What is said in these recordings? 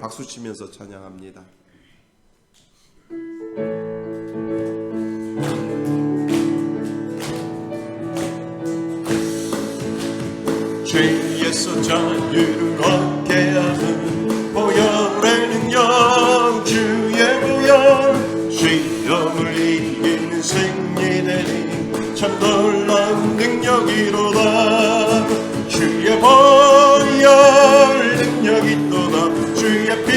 박수 치면서 찬양합니다. 죄에서 자유를 얻게 하는 보혈의 능력, 주의 보혈, 시험을 이기는 승리되니 참 놀라운 능력이로다. 주의 보혈 능력이 또다. 주의 피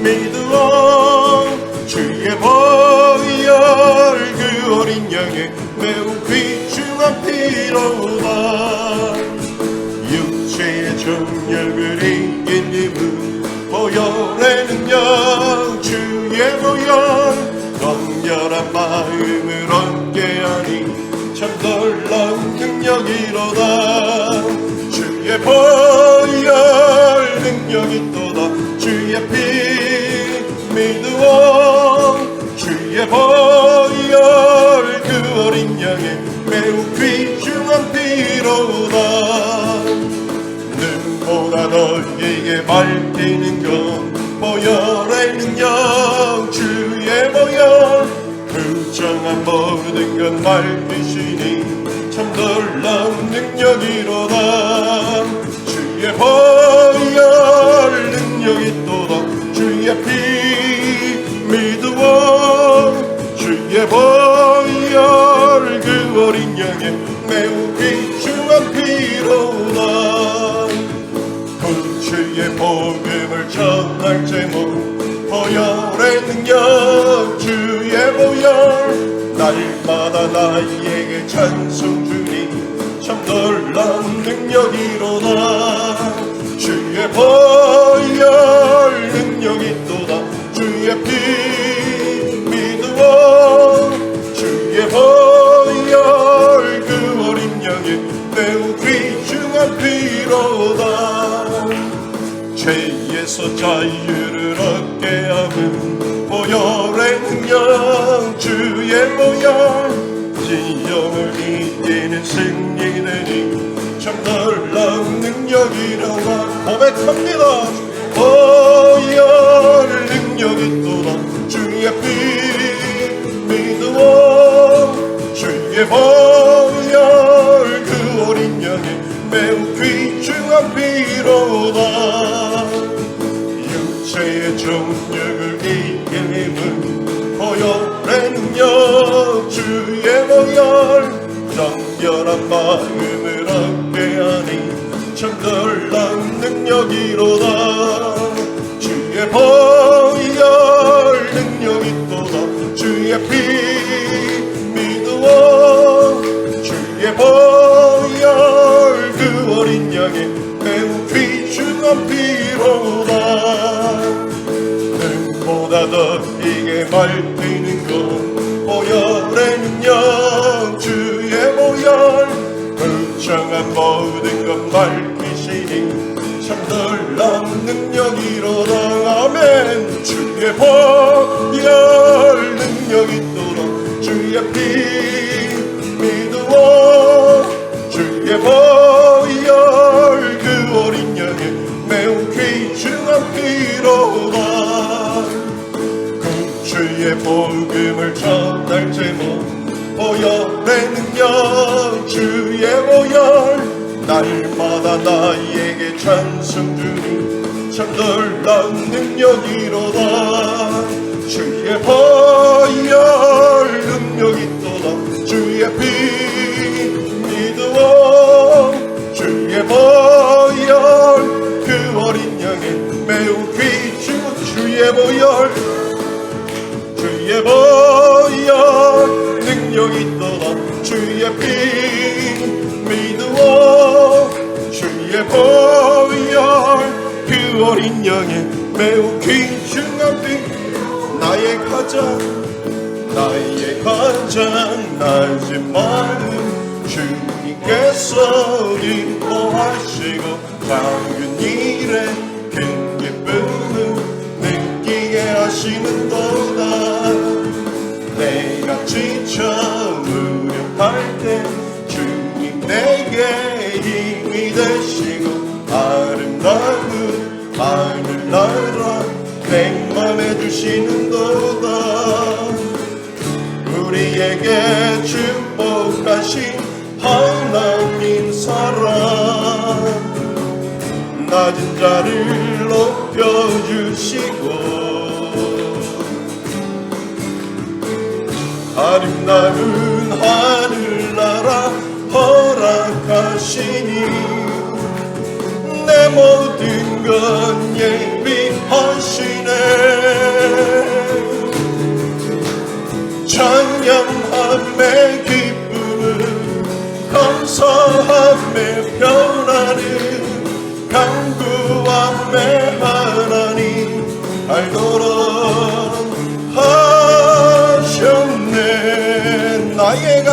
믿으오. 주의 보혈 그 어린 양의 매우 귀중한 피로다. 육체의 정력을 이긴 힘은 보혈의 능력, 주의 보혈, 강렬한 마음을 얻게 하니 참 놀라운 능력이로다. 주의 보혈 능력이 또다. 주의 피 믿으오. 주의 보혈 그 어린 양의 매우 귀중한 피로다. 눈보다 너에게 밝히는 건 보혈의 능력, 주의 보혈, 부정한 모든 건 밝히시니 참 놀라운 능력이로다. 주의 보혈 능력이 또다. 주의 피 믿으오. 주의 보혈 그 어린 양의 매우 귀중한 피로다. 주의 복음을 전할 제목 보혈의 능력, 주의 보혈, 날마다 나에게 찬송 주니 참 놀라운 능력이로다. 주의 보혈 능력이 또다. 주의 피 믿으오. 주의 보혈 그 어린 양의 매우 귀중한 피로다. 죄에서 자유를 얻게 하는 보혈의 능력, 주의 보혈, 시험을 이기는 승리되니 참 놀라운 능력이로다. 고백합니다. 보혈 능력이 또다. 주의 피 믿으오. 주의 보혈 그 어린 양의 매우 귀중한 피로다. 육체의 정력을 이길 힘은 보혈의 능력, 주의 보혈, 정결한 마음을 얻게 하니 참 놀라운 능력이로다. 주의 보혈 능력이 또다. 주의 피 믿으오. 주의 보혈 그 어린 양의 매우 귀중한 피로다. 눈보다 너에게 밝히는 것 보혈의 능력, 주의 보혈, 불정한 모든 것 밝히시니 참 놀라운 능력이로다. 아멘. 주의 보혈 능력이 또다. 주의 피 믿으오. 주의 보혈 그 어린 양의 매우 귀중한 피로다. 그 주의 복음을 전할 제목 보혈의 능력, 주의 보혈, 날마다 나에게 찬송 주니 참 놀라운 능력이로다. 주의 보혈 능력이 또다. 주의 피 믿으오. 주의 보혈 그 어린 양의 매우 귀중한 주의 보혈, 주의 보혈 능력이 또다. 주의 피 믿으오. 주의 보혈 그 어린 양의 매우 귀중한 피, 나의 가장 낮은 마음 주님께서 기뻐하시고 작은 일에 큰 기쁨을 느끼게 하시는도다. 내가 지쳐 무력할 때 주님 내게 힘이 되시고 아름다운 하늘 하늘나라 내 맘에 주시는도다. 우리에게 축복하신 하나님 사랑, 낮은 자를 높여주시고 아름다운 하늘나라 허락하시니 내 모든 것 예비하시네. 찬양함에 기쁨을 감사함에 변화를 간구함에 하나님 알도록 하셨네. 나의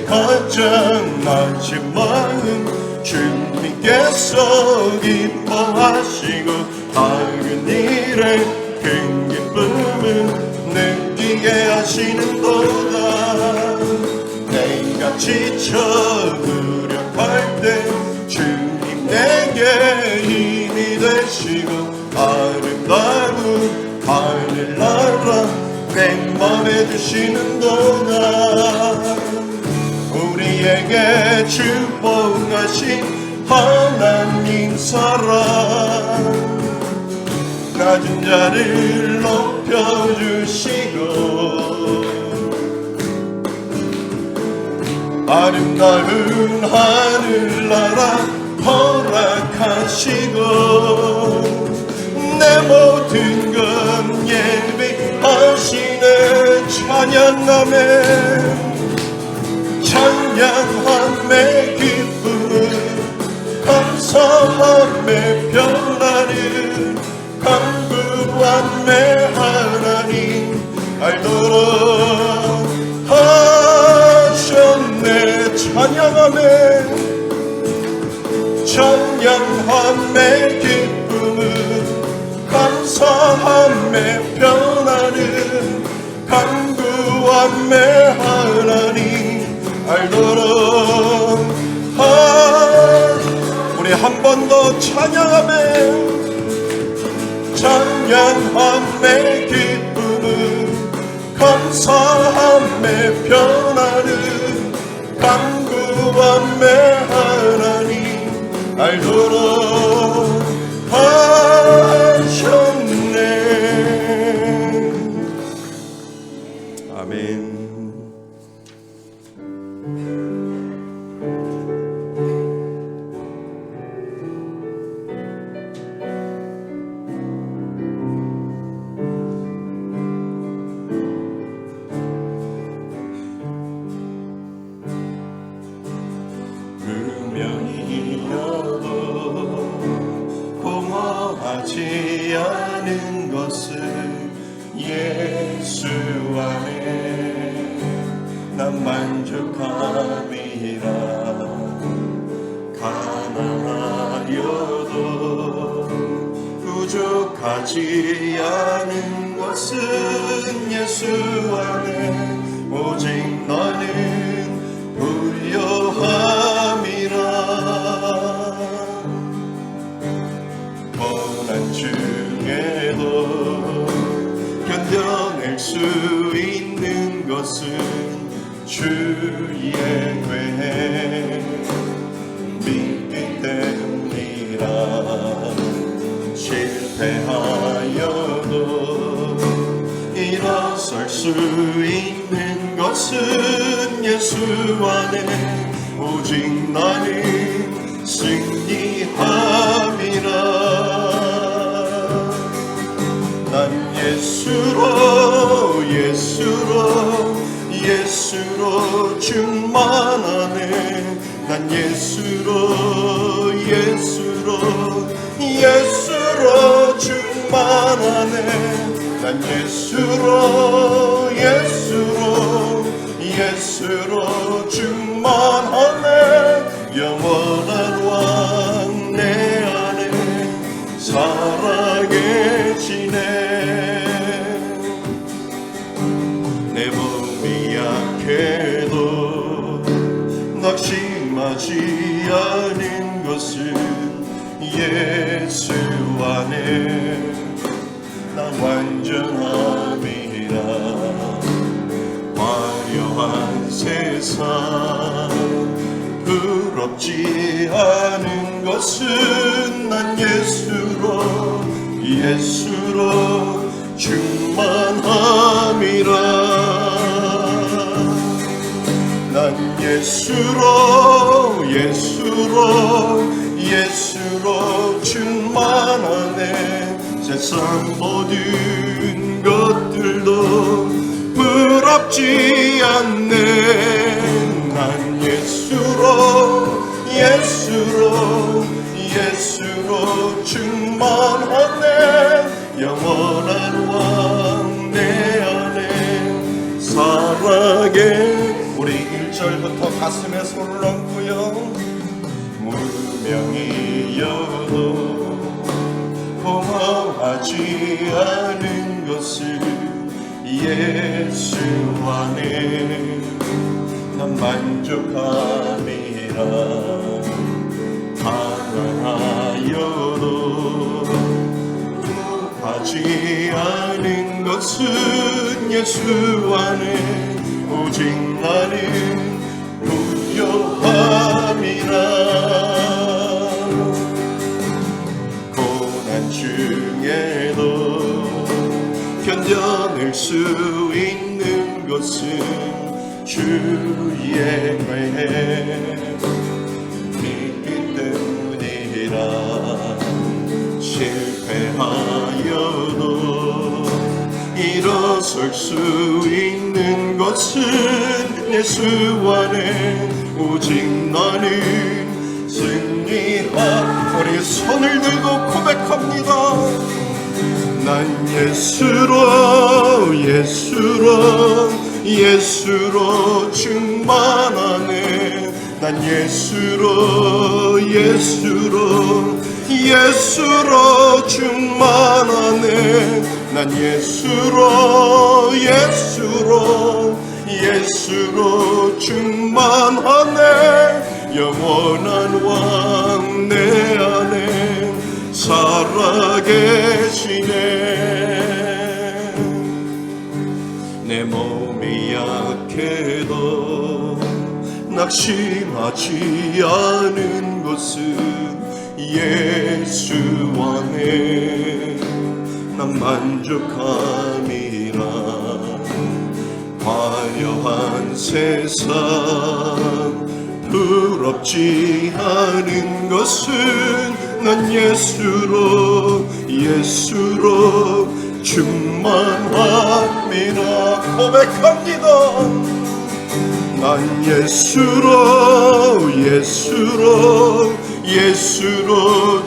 가장 낮은 마음 주님께서 기뻐하시고 작은 일에 큰 기쁨을 느끼게 하시는도다. 내가 지쳐 무력할 때 주님 내게 힘이 되시고 아름다운 하늘나라 내 맘에 주시는도다. 우리에게 축복하신 하나님 사랑, 낮은 자를 높여주시고 아름다운 하늘나라 허락하시고 내 모든 것 예비하시네. 찬양함에 기쁨을 감사함에 변화를 간구함에 하나님 알도록 하셨네. 찬양함에 기쁨을 감사함에 변화를 간구함에 하나님 알도록 우리 한 번 더 찬양함에 기쁨을 감사함에 변화를 간구함에 하나님 알도록 하셨네. 아멘. 운명이어도 공허하지 않은 것은 예수 안에 난 만족함이라. 가난하여도 부족하지 않은 것은 예수 안에 오직 너는 부요함이라. 고난 중에도 견뎌낼 수 있는 것은 주의 궤 믿기 때문이라. 실패하여도 일어설 수 있는 것은 예수 안에 오직 나는 승리함이라. 난 예수로 충만하네. 난 예수로 충만하네. 난 예수로 충만하네. 영원한 왕 내 안에 살아계시네. 내 몸이 약해도 낙심하지 않은 것은 부럽지 않은 것은 난 예수로 충만함이라. 난 예수로 충만하네. 세상 모든 것들도 부럽지 않네. 난 예수로 충만하네. 영원한 왕 내 안에 살아게. 우리 1절부터 가슴에 손을 얹고요. 무명이여도 고마워하지 않은 것을 예수 안에 난 만족함이라. 가난하여도 구하지 않은 것은 예수 안에 오직 나는 부요함이라. 고난 중에도 견뎌낼 수 있는 것은 주의 은혜 믿기 때문이라. 실패하여도 일어설 수 있는 것은 예수 안에 오직 나는 승리하. 우리 손을 들고 고백합니다. 난 예수로 충만하네. 난 예수로 충만하네. 난 예수로 충만하네. 영원한 왕 내 안에 살아계시네. 내 몸이 약해도 낙심하지 않은 것은 예수 안에 난 만족함이라. 화려한 세상 부럽지 않은 것은 난 예수로 충만함이라. 고백합니다. 난 예수로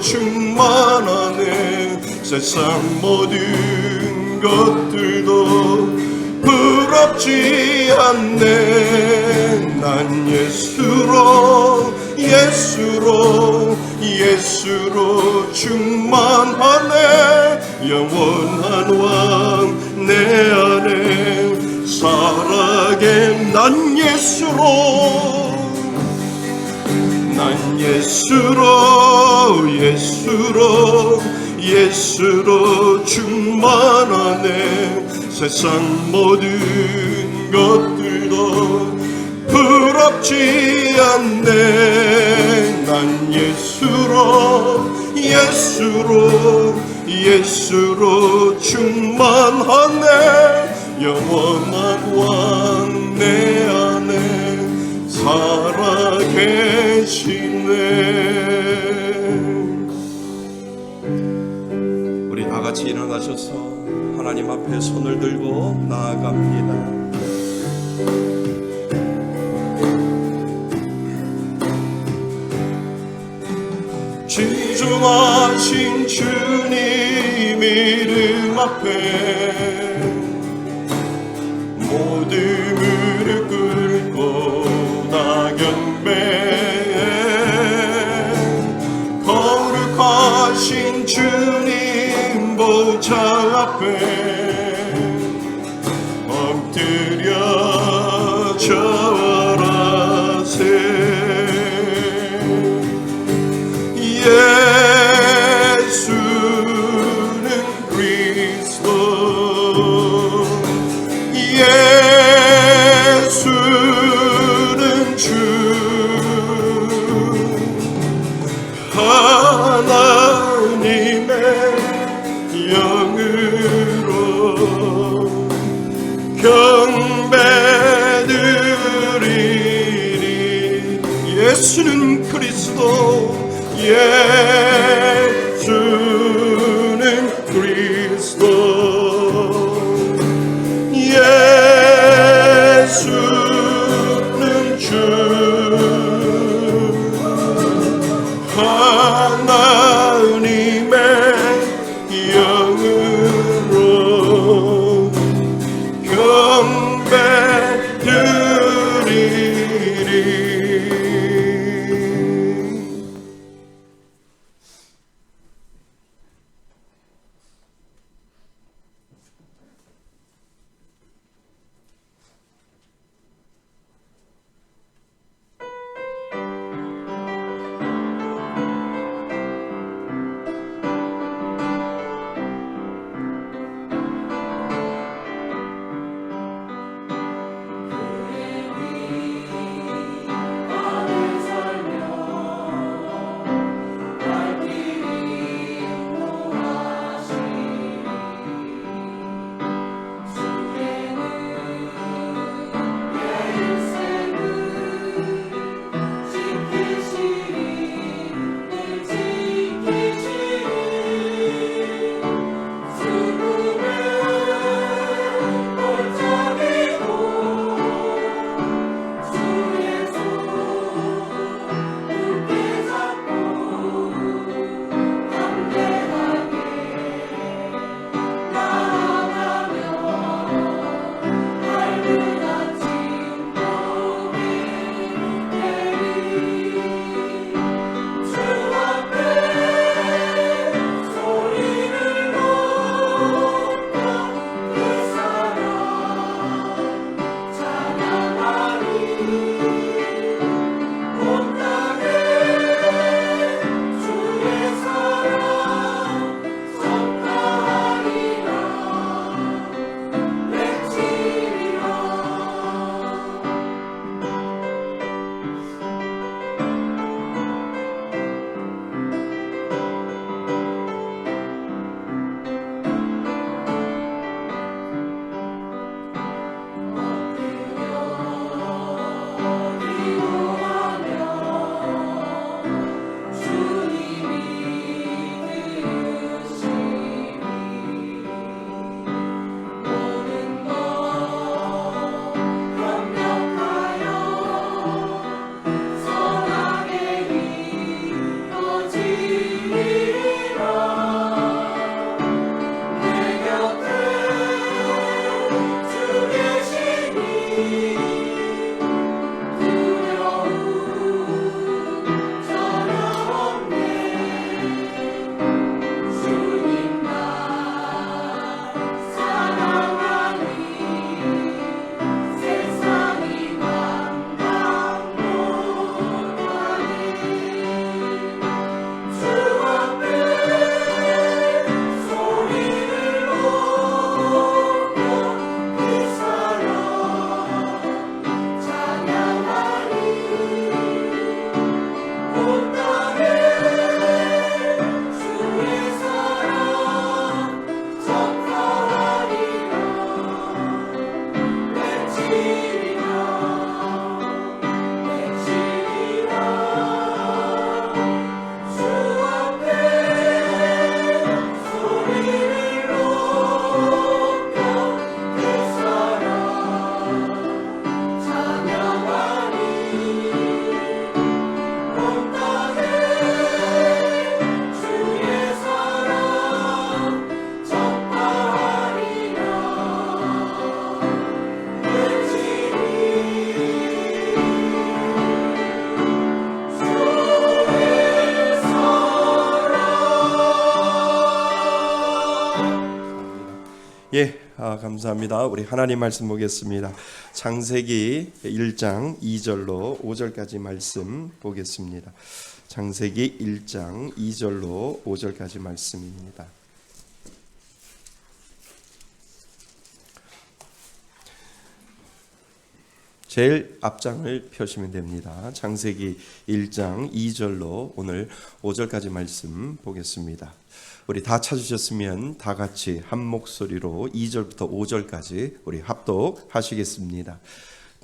충만하네. 세상 모든 것들도 부럽지 않네. 난 예수로 충만하네. 영원한 왕 내 안에 살아게. 난 예수로 충만하네. 세상 모든 것들도 부럽지 않네. 난 예수로 충만하네. 영원한 왕 내 안에 살아계시네. 우리 다 같이 일어나셔서 하나님 앞에 손을 들고 나아갑니다. 진정하신 주님 이름 앞에 모든 무릎 꿇고 다 경배해. 거룩하신 주님 보좌 앞에 엎드려 절하세. 예수는 그리스도, 예수는 주, 예수는 그리스도 예수는 그리스도 예수는 주 하나님의 영으로 경배드리리. 감사합니다. 우리 하나님 말씀 보겠습니다. 창세기 1장 2절로 5절까지 말씀 보겠습니다. 창세기 1장 2절로 5절까지 말씀입니다. 제일 앞장을 펴시면 됩니다. 창세기 1장 2절로 오늘 5절까지 말씀 보겠습니다. 우리 다 찾으셨으면 다 같이 한 목소리로 2절부터 5절까지 우리 합독하시겠습니다.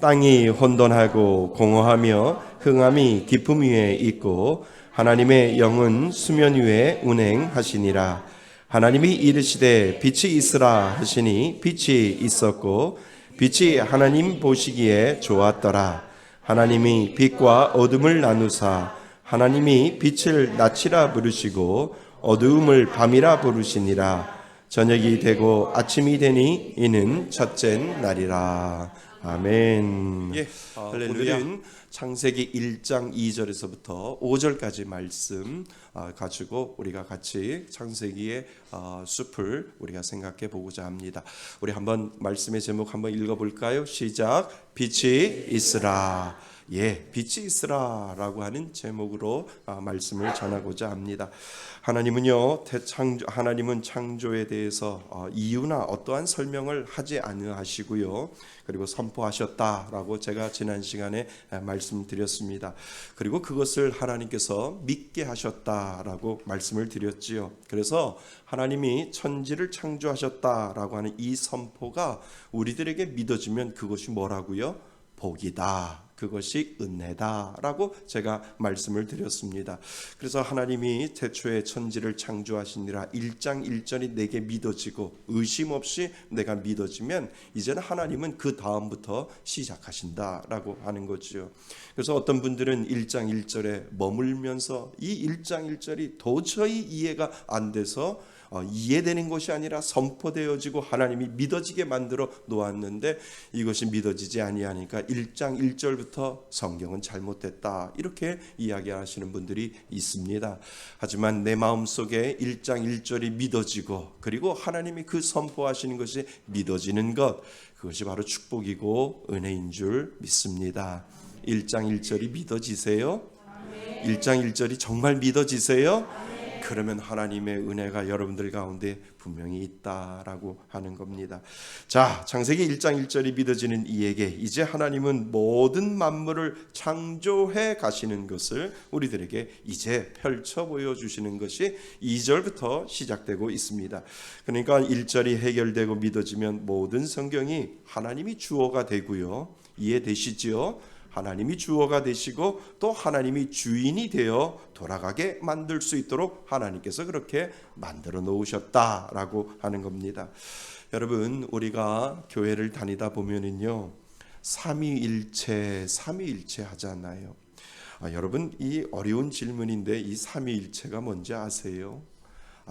땅이 혼돈하고 공허하며 흥함이 깊음 위에 있고 하나님의 영은 수면 위에 운행하시니라. 하나님이 이르시되 빛이 있으라 하시니 빛이 있었고 빛이 하나님 보시기에 좋았더라. 하나님이 빛과 어둠을 나누사 하나님이 빛을 낮이라 부르시고 어두움을 밤이라 부르시니라. 저녁이 되고 아침이 되니 이는 첫째 날이라. 아멘. 예, 할렐루야. 오늘은 창세기 1장 2절에서부터 5절까지 말씀 가지고 우리가 같이 창세기의 숲을 우리가 생각해 보고자 합니다. 우리 한번 말씀의 제목 한번 읽어볼까요? 시작. 빛이 있으라. 예, 빛이 있으라라고 하는 제목으로 말씀을 전하고자 합니다. 하나님은 창조에 대해서 이유나 어떠한 설명을 하지 않으시고요. 그리고 선포하셨다라고 제가 지난 시간에 말씀드렸습니다. 그리고 그것을 하나님께서 믿게 하셨다라고 말씀을 드렸지요. 그래서 하나님이 천지를 창조하셨다라고 하는 이 선포가 우리들에게 믿어지면 그것이 뭐라고요? 복이다. 그것이 은혜다라고 제가 말씀을 드렸습니다. 그래서 하나님이 태초에 천지를 창조하시니라 1장 1절이 내게 믿어지고 의심 없이 내가 믿어지면 이제는 하나님은 그 다음부터 시작하신다라고 하는 거죠. 그래서 어떤 분들은 1장 1절에 머물면서 이 1장 1절이 도저히 이해가 안 돼서 이해되는 것이 아니라 선포되어지고 하나님이 믿어지게 만들어 놓았는데 이것이 믿어지지 아니하니까 1장 1절부터 성경은 잘못됐다 이렇게 이야기하시는 분들이 있습니다. 하지만 내 마음속에 1장 1절이 믿어지고 그리고 하나님이 그 선포하시는 것이 믿어지는 것, 그것이 바로 축복이고 은혜인 줄 믿습니다. 1장 1절이 믿어지세요? 1장 1절이 정말 믿어지세요? 그러면 하나님의 은혜가 여러분들 가운데 분명히 있다라고 하는 겁니다. 자, 창세기 1장 1절이 믿어지는 이에게 이제 하나님은 모든 만물을 창조해 가시는 것을 우리들에게 이제 펼쳐 보여주시는 것이 2절부터 시작되고 있습니다. 그러니까 1절이 해결되고 믿어지면 모든 성경이 하나님이 주어가 되고요. 이해되시지요? 하나님이 주어가 되시고 또 하나님이 주인이 되어 돌아가게 만들 수 있도록 하나님께서 그렇게 만들어 놓으셨다라고 하는 겁니다. 여러분, 우리가 교회를 다니다 보면은요, 삼위일체 하잖아요. 여러분, 이 어려운 질문인데 이 삼위일체가 뭔지 아세요?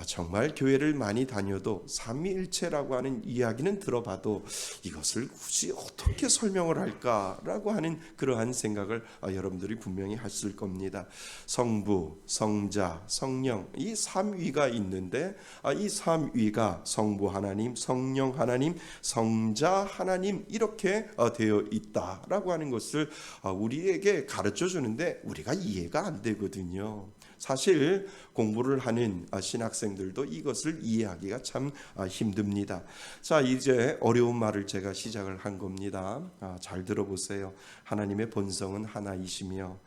정말 교회를 많이 다녀도 삼위일체라고 하는 이야기는 들어봐도 이것을 굳이 어떻게 설명을 할까라고 하는 그러한 생각을 여러분들이 분명히 하실 겁니다. 성부, 성자, 성령 이 삼위가 있는데 이 삼위가 성부 하나님, 성령 하나님, 성자 하나님 이렇게 되어 있다라고 하는 것을 우리에게 가르쳐 주는데 우리가 이해가 안 되거든요. 사실 공부를 하는 신학생들도 이것을 이해하기가 참 힘듭니다. 자, 이제 어려운 말을 제가 시작을 한 겁니다. 잘 들어보세요. 하나님의 본성은 하나이시며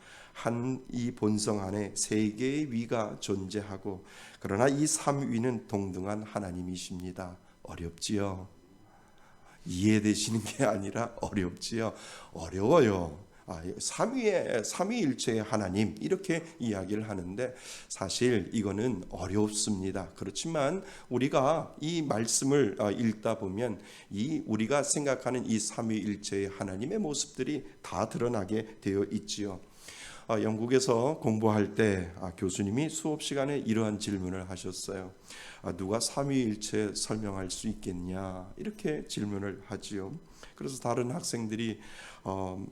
이 본성 안에 세 개의 위가 존재하고 그러나 이 삼위는 동등한 하나님이십니다. 어렵지요? 이해되시는 게 아니라 어렵지요? 어려워요. 삼위일체의 하나님 이렇게 이야기를 하는데 사실 이거는 어렵습니다. 그렇지만 우리가 이 말씀을 읽다 보면 우리가 생각하는 이 삼위일체의 하나님의 모습들이 다 드러나게 되어 있지요. 영국에서 공부할 때 교수님이 수업 시간에 이러한 질문을 하셨어요. 누가 삼위일체 설명할 수 있겠냐 이렇게 질문을 하지요. 그래서 다른 학생들이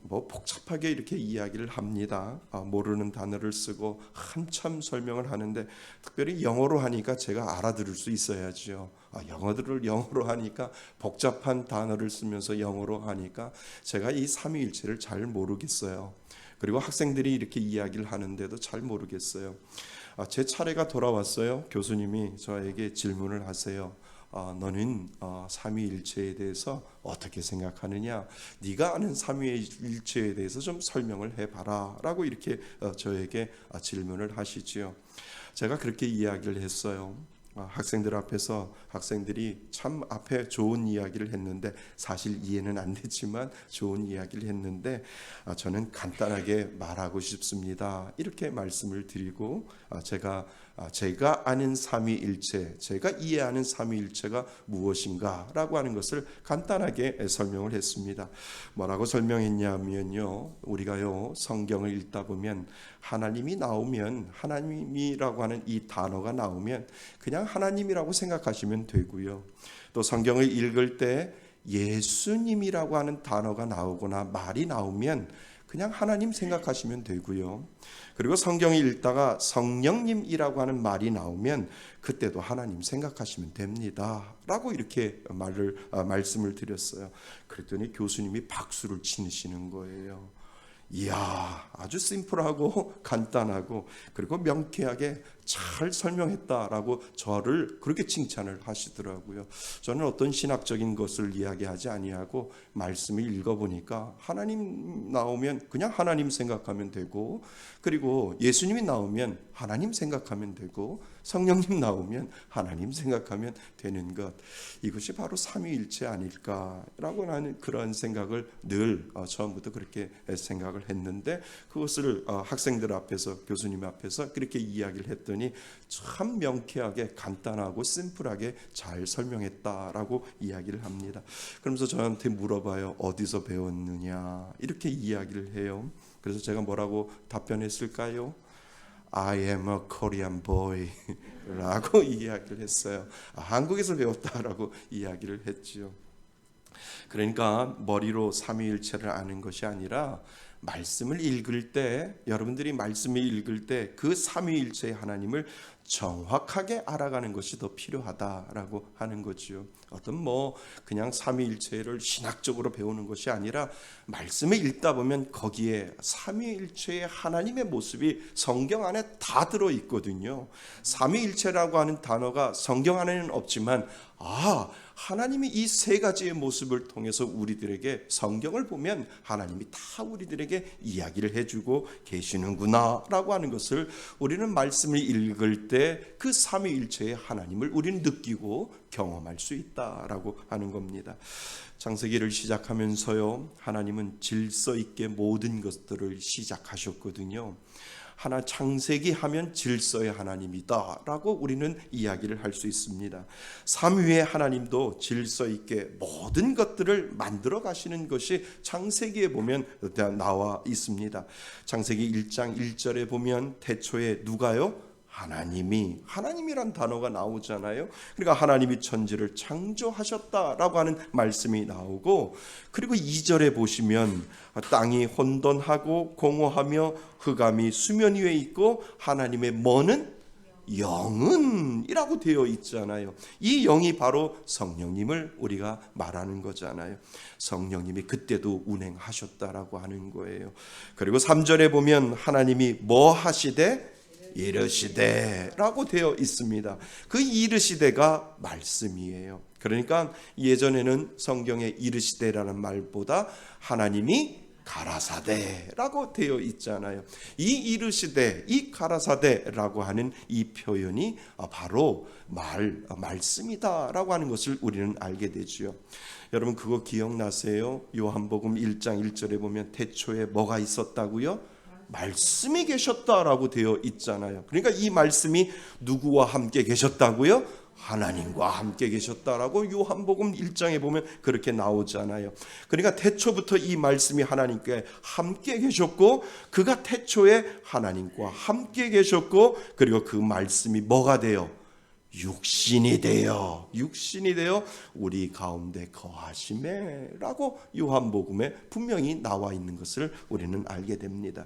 복잡하게 이렇게 이야기를 합니다. 모르는 단어를 쓰고 한참 설명을 하는데 특별히 영어로 하니까 제가 알아들을 수 있어야죠. 영어로 하니까 복잡한 단어를 쓰면서 영어로 하니까 제가 이 삼위일체를 잘 모르겠어요. 그리고 학생들이 이렇게 이야기를 하는데도 잘 모르겠어요. 제 차례가 돌아왔어요. 교수님이 저에게 질문을 하세요. 너는 삼위일체에 대해서 어떻게 생각하느냐? 네가 아는 삼위일체에 대해서 좀 설명을 해봐라 라고 이렇게 저에게 질문을 하시지요. 제가 그렇게 이야기를 했어요. 학생들 앞에서 학생들이 참 앞에 좋은 이야기를 했는데 사실 이해는 안 됐지만 좋은 이야기를 했는데 저는 간단하게 말하고 싶습니다. 이렇게 말씀을 드리고 제가 아는 삼위일체, 제가 이해하는 삼위일체가 무엇인가라고 하는 것을 간단하게 설명을 했습니다. 뭐라고 설명했냐면요, 우리가요 성경을 읽다 보면 하나님이 나오면, 하나님이라고 하는 이 단어가 나오면 그냥 하나님이라고 생각하시면 되고요. 또 성경을 읽을 때 예수님이라고 하는 단어가 나오거나 말이 나오면 그냥 하나님 생각하시면 되고요. 그리고 성경을 읽다가 성령님이라고 하는 말이 나오면 그때도 하나님 생각하시면 됩니다 라고 이렇게 말씀을 드렸어요. 그랬더니 교수님이 박수를 치시는 거예요. 이야, 아주 심플하고 간단하고 그리고 명쾌하게 잘 설명했다라고 저를 그렇게 칭찬을 하시더라고요. 저는 어떤 신학적인 것을 이야기하지 아니하고 말씀을 읽어보니까 하나님 나오면 그냥 하나님 생각하면 되고, 그리고 예수님이 나오면 하나님 생각하면 되고, 성령님 나오면 하나님 생각하면 되는 것, 이것이 바로 삼위일체 아닐까라고 하는 그런 생각을 늘 처음부터 그렇게 생각을 했는데, 그것을 학생들 앞에서, 교수님 앞에서 그렇게 이야기를 했더니 참 명쾌하게 간단하고 심플하게 잘 설명했다라고 이야기를 합니다. 그러면서 저한테 물어봐요. 어디서 배웠느냐 이렇게 이야기를 해요. 그래서 제가 뭐라고 답변했을까요? I am a Korean boy 라고 이야기를 했어요. 한국에서 배웠다라고 이야기를 했지요. 그러니까 머리로 삼위일체를 아는 것이 아니라 말씀을 읽을 때, 여러분들이 말씀을 읽을 때 그 삼위일체의 하나님을 정확하게 알아가는 것이 더 필요하다라고 하는 거죠. 어떤 그냥 삼위일체를 신학적으로 배우는 것이 아니라 말씀을 읽다 보면 거기에 삼위일체의 하나님의 모습이 성경 안에 다 들어 있거든요. 삼위일체라고 하는 단어가 성경 안에는 없지만 하나님이 이 세 가지의 모습을 통해서 우리들에게, 성경을 보면 하나님이 다 우리들에게 이야기를 해주고 계시는구나 라고 하는 것을 우리는 말씀을 읽을 때 그 삼위일체의 하나님을 우리는 느끼고 경험할 수 있다라고 하는 겁니다. 창세기를 시작하면서요, 하나님은 질서 있게 모든 것들을 시작하셨거든요. 창세기 하면 질서의 하나님이다 라고 우리는 이야기를 할 수 있습니다. 삼위의 하나님도 질서 있게 모든 것들을 만들어 가시는 것이 창세기에 보면 나와 있습니다. 창세기 1장 1절에 보면 태초에 누가요? 하나님이란 단어가 나오잖아요. 그러니까 하나님이 천지를 창조하셨다라고 하는 말씀이 나오고, 그리고 2절에 보시면 땅이 혼돈하고 공허하며 흑암이 수면 위에 있고 하나님의 뭐는? 영은이라고 되어 있잖아요. 이 영이 바로 성령님을 우리가 말하는 거잖아요. 성령님이 그때도 운행하셨다라고 하는 거예요. 그리고 3절에 보면 하나님이 뭐 하시되? 이르시되라고 되어 있습니다. 그 이르시되가 말씀이에요. 그러니까 예전에는 성경에 이르시되라는 말보다 하나님이 가라사대라고 되어 있잖아요. 이 이르시되, 이 가라사대라고 하는 이 표현이 바로 말씀이다라고 하는 것을 우리는 알게 되죠. 여러분 그거 기억나세요? 요한복음 1장 1절에 보면 태초에 뭐가 있었다고요? 말씀이 계셨다라고 되어 있잖아요. 그러니까 이 말씀이 누구와 함께 계셨다고요? 하나님과 함께 계셨다라고 요한복음 1장에 보면 그렇게 나오잖아요. 그러니까 태초부터 이 말씀이 하나님께 함께 계셨고, 그가 태초에 하나님과 함께 계셨고, 그리고 그 말씀이 뭐가 돼요? 육신이 되어 우리 가운데 거하시매라고 요한복음에 분명히 나와 있는 것을 우리는 알게 됩니다.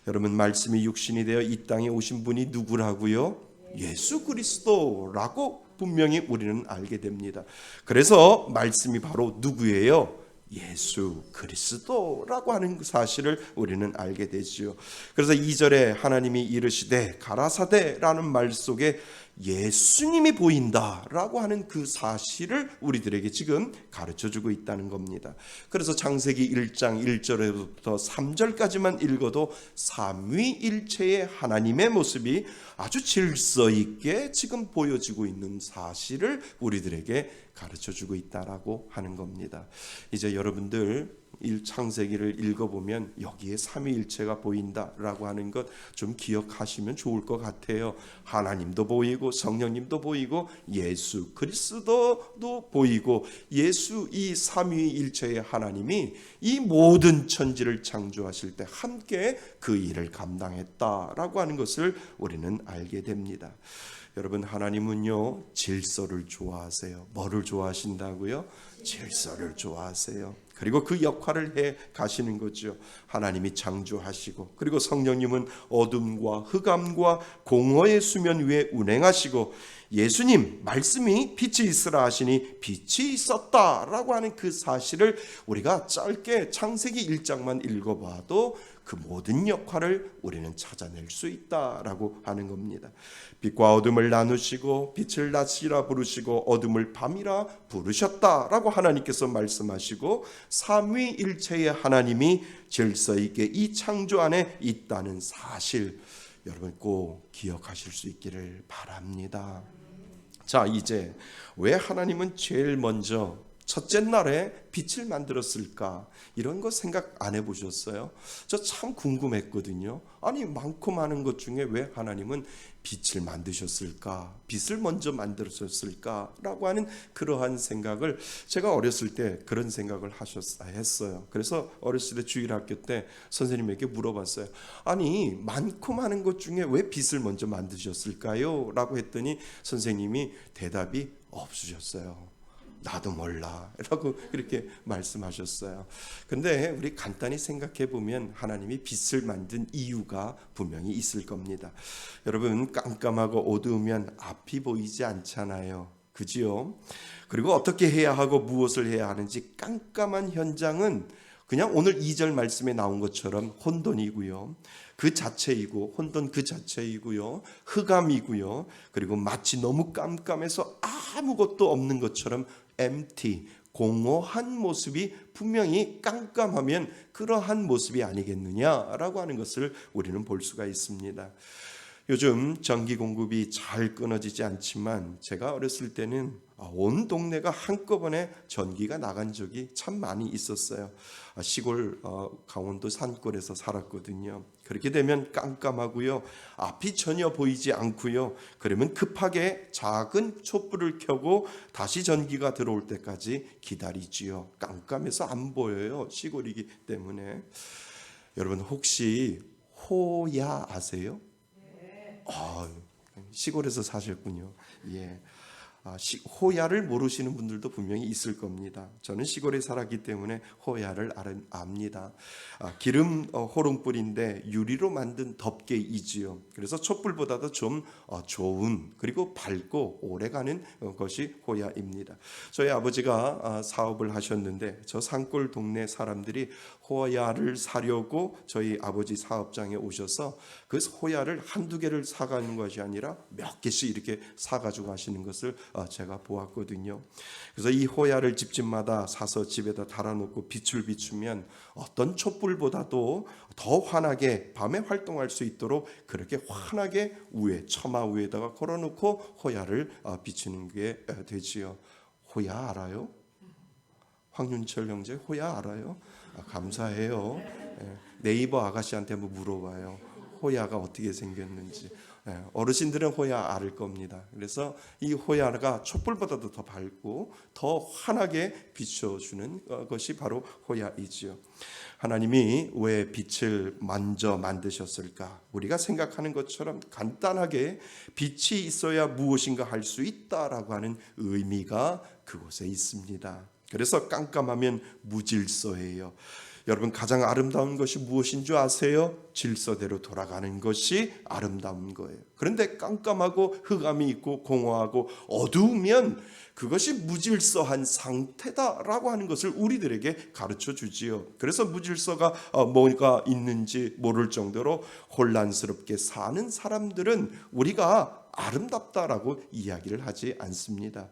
여러분 말씀이 육신이 되어 이 땅에 오신 분이 누구라고요? 예수 그리스도라고 분명히 우리는 알게 됩니다. 그래서 말씀이 바로 누구예요? 예수 그리스도라고 하는 사실을 우리는 알게 되지요. 그래서 2절에 하나님이 이르시되 가라사대라는 말 속에 예수님이 보인다라고 하는 그 사실을 우리들에게 지금 가르쳐주고 있다는 겁니다. 그래서 창세기 1장 1절부터 3절까지만 읽어도 삼위일체의 하나님의 모습이 아주 질서 있게 지금 보여지고 있는 사실을 우리들에게 가르쳐주고 있다라고 하는 겁니다. 이제 여러분들 창세기를 읽어보면 여기에 삼위일체가 보인다라고 하는 것 좀 기억하시면 좋을 것 같아요. 하나님도 보이고 성령님도 보이고 예수 그리스도도 보이고 예수 이 삼위일체의 하나님이 이 모든 천지를 창조하실 때 함께 그 일을 감당했다라고 하는 것을 우리는 알게 됩니다. 여러분 하나님은요 질서를 좋아하세요. 뭐를 좋아하신다고요? 질서를 좋아하세요. 그리고 그 역할을 해 가시는 거죠. 하나님이 창조하시고 그리고 성령님은 어둠과 흑암과 공허의 수면 위에 운행하시고 예수님 말씀이 빛이 있으라 하시니 빛이 있었다라고 하는 그 사실을 우리가 짧게 창세기 1장만 읽어봐도 그 모든 역할을 우리는 찾아낼 수 있다라고 하는 겁니다. 빛과 어둠을 나누시고 빛을 낮이라 부르시고 어둠을 밤이라 부르셨다라고 하나님께서 말씀하시고 삼위일체의 하나님이 질서 있게 이 창조 안에 있다는 사실 여러분 꼭 기억하실 수 있기를 바랍니다. 자, 이제 왜 하나님은 제일 먼저 첫째 날에 빛을 만들었을까? 이런 거 생각 안 해보셨어요? 저 참 궁금했거든요. 아니 많고 많은 것 중에 왜 하나님은 빛을 만드셨을까? 빛을 먼저 만드셨을까? 라고 하는 그러한 생각을 제가 어렸을 때 그런 생각을 했어요. 그래서 어렸을 때 주일학교 때 선생님에게 물어봤어요. 아니 많고 많은 것 중에 왜 빛을 먼저 만드셨을까요? 라고 했더니 선생님이 대답이 없으셨어요. 나도 몰라 라고 이렇게 말씀하셨어요. 근데 우리 간단히 생각해 보면 하나님이 빛을 만든 이유가 분명히 있을 겁니다. 여러분 깜깜하고 어두우면 앞이 보이지 않잖아요. 그지요? 그리고 어떻게 해야 하고 무엇을 해야 하는지 깜깜한 현장은 그냥 오늘 2절 말씀에 나온 것처럼 혼돈이고요. 그 자체이고 혼돈 그 자체이고요. 흑암이고요. 그리고 마치 너무 깜깜해서 아무것도 없는 것처럼 empty, 공허한 모습이 분명히 깜깜하면 그러한 모습이 아니겠느냐라고 하는 것을 우리는 볼 수가 있습니다. 요즘 전기 공급이 잘 끊어지지 않지만 제가 어렸을 때는 온 동네가 한꺼번에 전기가 나간 적이 참 많이 있었어요. 시골 강원도 산골에서 살았거든요. 그렇게 되면 깜깜하고요. 앞이 전혀 보이지 않고요. 그러면 급하게 작은 촛불을 켜고 다시 전기가 들어올 때까지 기다리지요. 깜깜해서 안 보여요. 시골이기 때문에. 여러분 혹시 호야 아세요? 시골에서 사셨군요. 예. 호야를 모르시는 분들도 분명히 있을 겁니다. 저는 시골에 살았기 때문에 호야를 압니다. 기름 호롱불인데 유리로 만든 덮개이지요. 그래서 촛불보다도 좀 좋은 그리고 밝고 오래가는 것이 호야입니다. 저희 아버지가 사업을 하셨는데 저 산골 동네 사람들이 호야를 사려고 저희 아버지 사업장에 오셔서 그 호야를 한두 개를 사가는 것이 아니라 몇 개씩 이렇게 사가지고 하시는 것을 제가 보았거든요. 그래서 이 호야를 집집마다 사서 집에다 달아놓고 빛을 비추면 어떤 촛불보다도 더 환하게 밤에 활동할 수 있도록 그렇게 환하게 처마 위에다가 걸어놓고 호야를 비추는 게 되지요. 호야 알아요? 황윤철 형제 호야 알아요? 감사해요. 네이버 아가씨한테 한번 물어봐요. 호야가 어떻게 생겼는지. 어르신들은 호야 알을 겁니다. 그래서 이 호야가 촛불보다도 더 밝고 더 환하게 비춰주는 것이 바로 호야이지요. 하나님이 왜 빛을 먼저 만드셨을까? 우리가 생각하는 것처럼 간단하게 빛이 있어야 무엇인가 할 수 있다라고 하는 의미가 그곳에 있습니다. 그래서 깜깜하면 무질서해요. 여러분 가장 아름다운 것이 무엇인 줄 아세요? 질서대로 돌아가는 것이 아름다운 거예요. 그런데 깜깜하고 흑암이 있고 공허하고 어두우면 그것이 무질서한 상태다라고 하는 것을 우리들에게 가르쳐 주지요. 그래서 무질서가 뭐가 있는지 모를 정도로 혼란스럽게 사는 사람들은 우리가 아름답다라고 이야기를 하지 않습니다.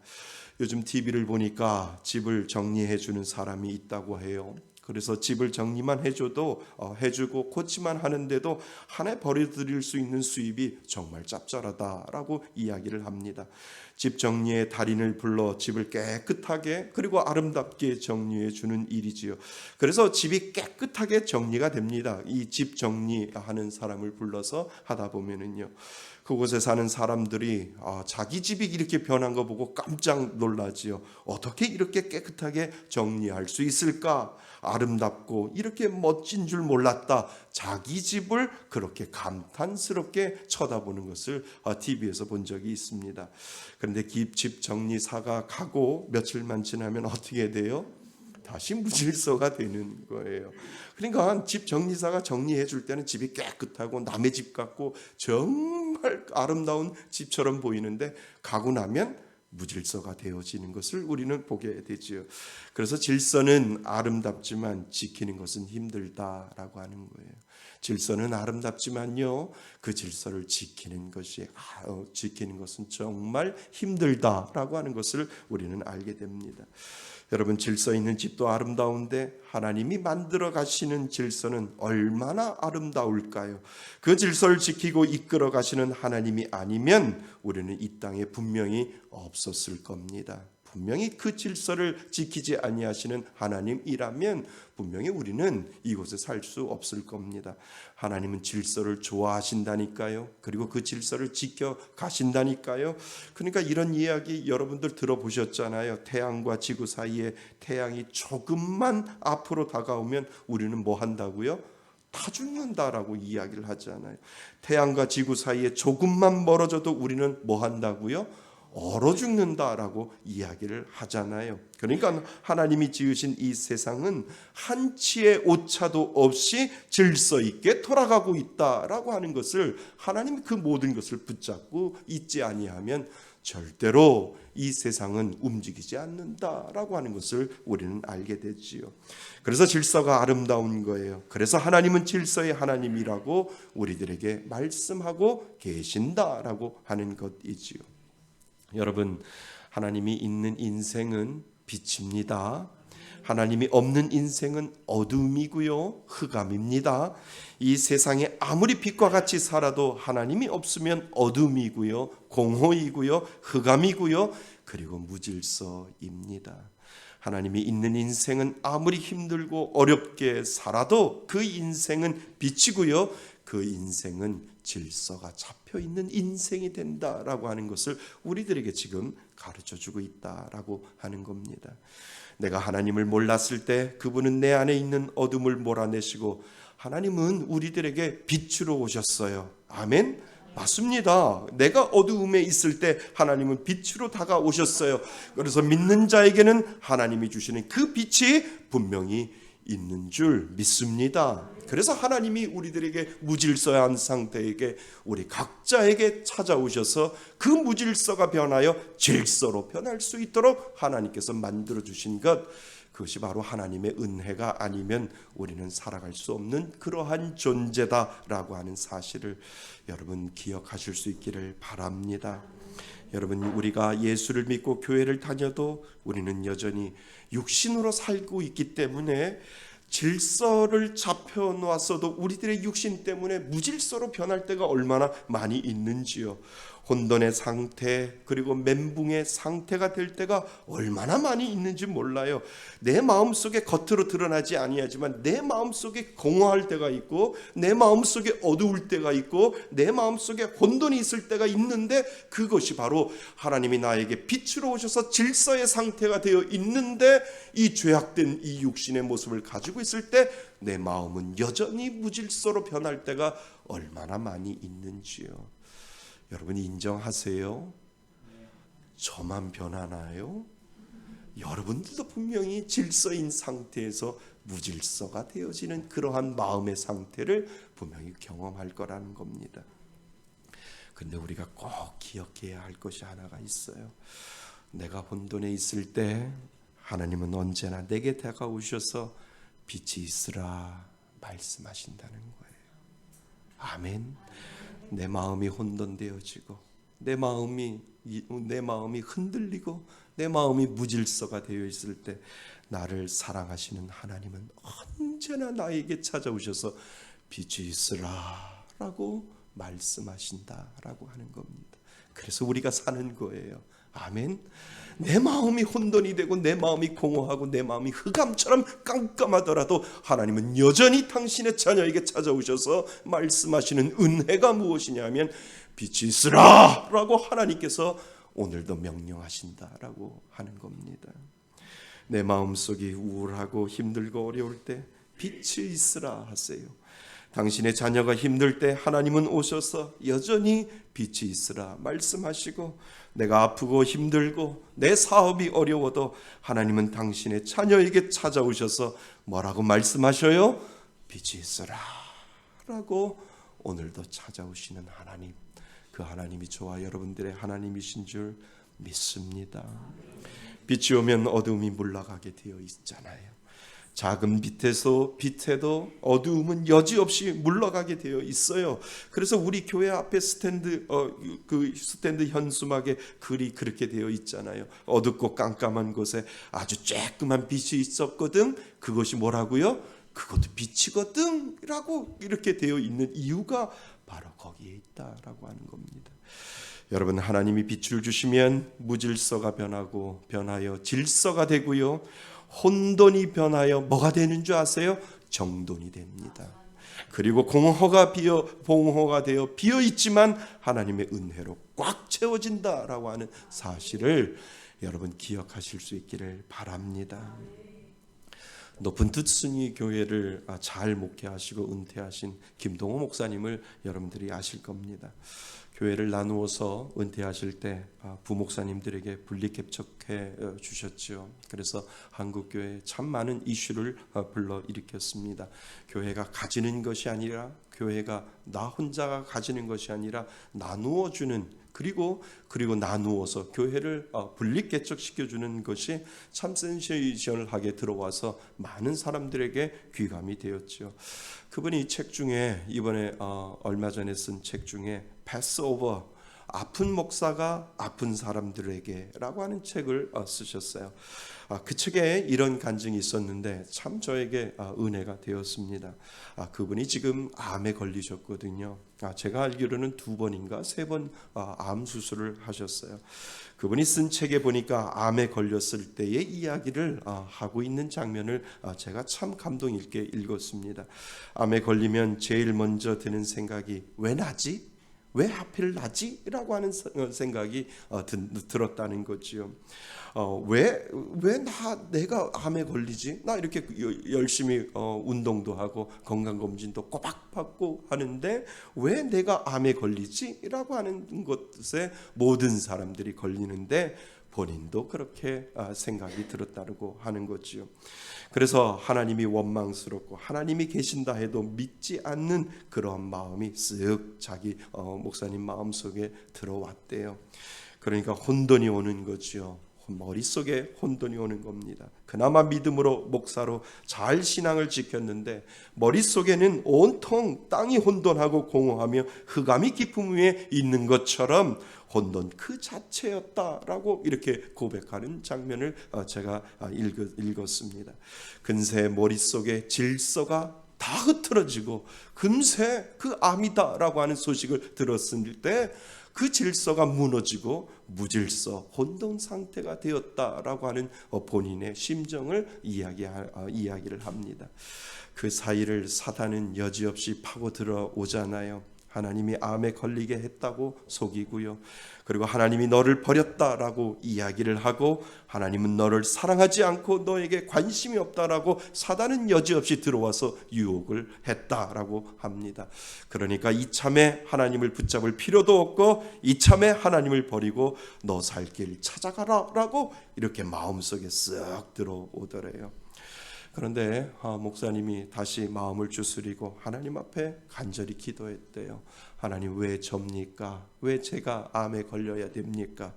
요즘 TV를 보니까 집을 정리해 주는 사람이 있다고 해요. 그래서 집을 정리만 해주고 고치만 하는데도 한 해 벌어들일 수 있는 수입이 정말 짭짤하다라고 이야기를 합니다. 집 정리의 달인을 불러 집을 깨끗하게 그리고 아름답게 정리해 주는 일이지요. 그래서 집이 깨끗하게 정리가 됩니다. 이 집 정리하는 사람을 불러서 하다 보면은요, 그곳에 사는 사람들이 자기 집이 이렇게 변한 거 보고 깜짝 놀라지요. 어떻게 이렇게 깨끗하게 정리할 수 있을까? 아름답고 이렇게 멋진 줄 몰랐다. 자기 집을 그렇게 감탄스럽게 쳐다보는 것을 TV에서 본 적이 있습니다. 그런데 집 정리사가 가고 며칠만 지나면 어떻게 돼요? 다시 무질서가 되는 거예요. 그러니까 집 정리사가 정리해 줄 때는 집이 깨끗하고 남의 집 같고 정말 아름다운 집처럼 보이는데 가고 나면 무질서가 되어지는 것을 우리는 보게 되지요. 그래서 질서는 아름답지만 지키는 것은 힘들다라고 하는 거예요. 질서는 아름답지만요, 그 질서를 지키는 것은 정말 힘들다라고 하는 것을 우리는 알게 됩니다. 여러분, 질서 있는 집도 아름다운데 하나님이 만들어 가시는 질서는 얼마나 아름다울까요? 그 질서를 지키고 이끌어 가시는 하나님이 아니면 우리는 이 땅에 분명히 없었을 겁니다. 분명히 그 질서를 지키지 아니하시는 하나님이라면 분명히 우리는 이곳에 살 수 없을 겁니다. 하나님은 질서를 좋아하신다니까요. 그리고 그 질서를 지켜 가신다니까요. 그러니까 이런 이야기 여러분들 들어보셨잖아요. 태양과 지구 사이에 태양이 조금만 앞으로 다가오면 우리는 뭐 한다고요? 다 죽는다라고 이야기를 하잖아요. 태양과 지구 사이에 조금만 멀어져도 우리는 뭐 한다고요? 얼어 죽는다라고 이야기를 하잖아요. 그러니까 하나님이 지으신 이 세상은 한치의 오차도 없이 질서 있게 돌아가고 있다라고 하는 것을, 하나님이 그 모든 것을 붙잡고 있지 아니하면 절대로 이 세상은 움직이지 않는다라고 하는 것을 우리는 알게 되지요. 그래서 질서가 아름다운 거예요. 그래서 하나님은 질서의 하나님이라고 우리들에게 말씀하고 계신다라고 하는 것이지요. 여러분, 하나님이 있는 인생은 빛입니다. 하나님이 없는 인생은 어둠이고요, 흑암입니다. 이 세상에 아무리 빛과 같이 살아도 하나님이 없으면 어둠이고요, 공허이고요, 흑암이고요, 그리고 무질서입니다. 하나님이 있는 인생은 아무리 힘들고 어렵게 살아도 그 인생은 빛이고요, 그 인생은 질서가 잡혀 있는 인생이 된다라고 하는 것을 우리들에게 지금 가르쳐주고 있다라고 하는 겁니다. 내가 하나님을 몰랐을 때 그분은 내 안에 있는 어둠을 몰아내시고 하나님은 우리들에게 빛으로 오셨어요. 아멘? 맞습니다. 내가 어두움에 있을 때 하나님은 빛으로 다가오셨어요. 그래서 믿는 자에게는 하나님이 주시는 그 빛이 분명히 있는 줄 믿습니다. 그래서 하나님이 우리들에게 무질서한 상태에게 우리 각자에게 찾아오셔서 그 무질서가 변하여 질서로 변할 수 있도록 하나님께서 만들어 주신 것, 그것이 바로 하나님의 은혜가 아니면 우리는 살아갈 수 없는 그러한 존재다라고 하는 사실을 여러분 기억하실 수 있기를 바랍니다. 여러분, 우리가 예수를 믿고 교회를 다녀도 우리는 여전히 육신으로 살고 있기 때문에 질서를 잡혀 놓았어도 우리들의 육신 때문에 무질서로 변할 때가 얼마나 많이 있는지요. 혼돈의 상태 그리고 멘붕의 상태가 될 때가 얼마나 많이 있는지 몰라요. 내 마음속에 겉으로 드러나지 아니하지만 내 마음속에 공허할 때가 있고 내 마음속에 어두울 때가 있고 내 마음속에 혼돈이 있을 때가 있는데 그것이 바로 하나님이 나에게 빛으로 오셔서 질서의 상태가 되어 있는데 이 죄악된 이 육신의 모습을 가지고 있을 때 내 마음은 여전히 무질서로 변할 때가 얼마나 많이 있는지요. 여러분이 인정하세요? 저만 변하나요? 여러분들도 분명히 질서인 상태에서 무질서가 되어지는 그러한 마음의 상태를 분명히 경험할 거라는 겁니다. 근데 우리가 꼭 기억해야 할 것이 하나가 있어요. 내가 혼돈에 있을 때 하나님은 언제나 내게 다가오셔서 빛이 있으라 말씀하신다는 거예요. 아멘. 내 마음이 혼돈되어지고 내 마음이 흔들리고 내 마음이 무질서가 되어 있을 때 나를 사랑하시는 하나님은 언제나 나에게 찾아오셔서 빛이 있으라 라고 말씀하신다라고 하는 겁니다. 그래서 우리가 사는 거예요. 아멘. 내 마음이 혼돈이 되고 내 마음이 공허하고 내 마음이 흑암처럼 깜깜하더라도 하나님은 여전히 당신의 자녀에게 찾아오셔서 말씀하시는 은혜가 무엇이냐면 빛이 있으라 라고 하나님께서 오늘도 명령하신다라고 하는 겁니다. 내 마음속이 우울하고 힘들고 어려울 때 빛이 있으라 하세요. 당신의 자녀가 힘들 때 하나님은 오셔서 여전히 빛이 있으라 말씀하시고, 내가 아프고 힘들고 내 사업이 어려워도 하나님은 당신의 자녀에게 찾아오셔서 뭐라고 말씀하셔요? 빛이 있으라 라고 오늘도 찾아오시는 하나님, 그 하나님이 저와 여러분들의 하나님이신 줄 믿습니다. 빛이 오면 어두움이 물러가게 되어 있잖아요. 작은 빛에도 어두움은 여지없이 물러가게 되어 있어요. 그래서 우리 교회 앞에 스탠드 현수막에 글이 그렇게 되어 있잖아요. 어둡고 깜깜한 곳에 아주 쬐끄만 빛이 있었거든. 그것이 뭐라고요? 그것도 빛이거든 라고 이렇게 되어 있는 이유가 바로 거기에 있다라고 하는 겁니다. 여러분, 하나님이 빛을 주시면 무질서가 변하여 질서가 되고요, 혼돈이 변하여 뭐가 되는 줄 아세요? 정돈이 됩니다. 그리고 봉허가 되어 비어 있지만 하나님의 은혜로 꽉 채워진다라고 하는 사실을 여러분 기억하실 수 있기를 바랍니다. 높은 뜻순이 교회를 잘 목회하시고 은퇴하신 김동호 목사님을 여러분들이 아실 겁니다. 교회를 나누어서 은퇴하실 때 부목사님들에게 분리개척해 주셨죠. 그래서 한국교회에 참 많은 이슈를 불러일으켰습니다. 교회가 가지는 것이 아니라, 교회가 나 혼자가 가지는 것이 아니라 나누어 주는, 그리고 나누어서 교회를 분리개척시켜주는 것이 참 센세이션하게 들어와서 많은 사람들에게 귀감이 되었죠. 그분이 이 책 중에, 이번에 얼마 전에 쓴 책 중에 패스오버, 아픈 목사가 아픈 사람들에게 라고 하는 책을 쓰셨어요. 그 책에 이런 간증이 있었는데 참 저에게 은혜가 되었습니다. 그분이 지금 암에 걸리셨거든요. 제가 알기로는 2번인가 3번 암 수술을 하셨어요. 그분이 쓴 책에 보니까 암에 걸렸을 때의 이야기를 하고 있는 장면을 제가 참 감동 있게 읽었습니다. 암에 걸리면 제일 먼저 드는 생각이 왜 나지? 왜 하필 나지? 라고 하는 생각이 들었다는 거지요. 내가 암에 걸리지? 나 이렇게 열심히 운동도 하고 건강검진도 꼬박 받고 하는데 왜 내가 암에 걸리지? 라고 하는 것에 모든 사람들이 걸리는데 본인도 그렇게 생각이 들었다고 하는 거지요. 그래서 하나님이 원망스럽고 하나님이 계신다 해도 믿지 않는 그런 마음이 쓱 자기 목사님 마음속에 들어왔대요. 그러니까 혼돈이 오는 거죠. 머릿속에 혼돈이 오는 겁니다. 그나마 믿음으로 목사로 잘 신앙을 지켰는데 머릿속에는 온통 땅이 혼돈하고 공허하며 흑암이 깊음 위에 있는 것처럼 혼돈 그 자체였다라고 이렇게 고백하는 장면을 제가 읽었습니다. 근세 머릿속에 질서가 다 흐트러지고 금세 그 암이다라고 하는 소식을 들었을 때 그 질서가 무너지고 무질서 혼돈 상태가 되었다라고 하는 본인의 심정을 이야기를 합니다. 그 사이를 사단은 여지없이 파고 들어오잖아요. 하나님이 암에 걸리게 했다고 속이고요. 그리고 하나님이 너를 버렸다라고 이야기를 하고 하나님은 너를 사랑하지 않고 너에게 관심이 없다라고 사단은 여지없이 들어와서 유혹을 했다라고 합니다. 그러니까 이참에 하나님을 붙잡을 필요도 없고 이참에 하나님을 버리고 너 살 길 찾아가라라고 이렇게 마음속에 쓱 들어오더래요. 그런데 목사님이 다시 마음을 추스리고 하나님 앞에 간절히 기도했대요. 하나님, 왜 접니까? 왜 제가 암에 걸려야 됩니까?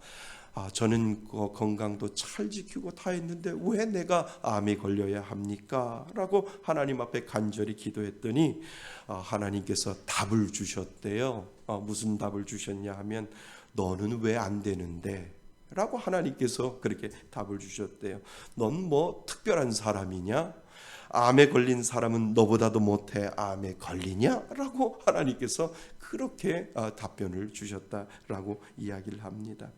저는 건강도 잘 지키고 다 했는데 왜 내가 암에 걸려야 합니까? 라고 하나님 앞에 간절히 기도했더니 하나님께서 답을 주셨대요. 무슨 답을 주셨냐 하면 너는 왜 안 되는데? 라고 하나님께서 그렇게 답을 주셨대요. 넌 뭐 특별한 사람이냐? 암에 걸린 사람은 너보다도 못해 암에 걸리냐? 라고 하나님께서 그렇게 답변을 주셨다라고 이야기를 합니다.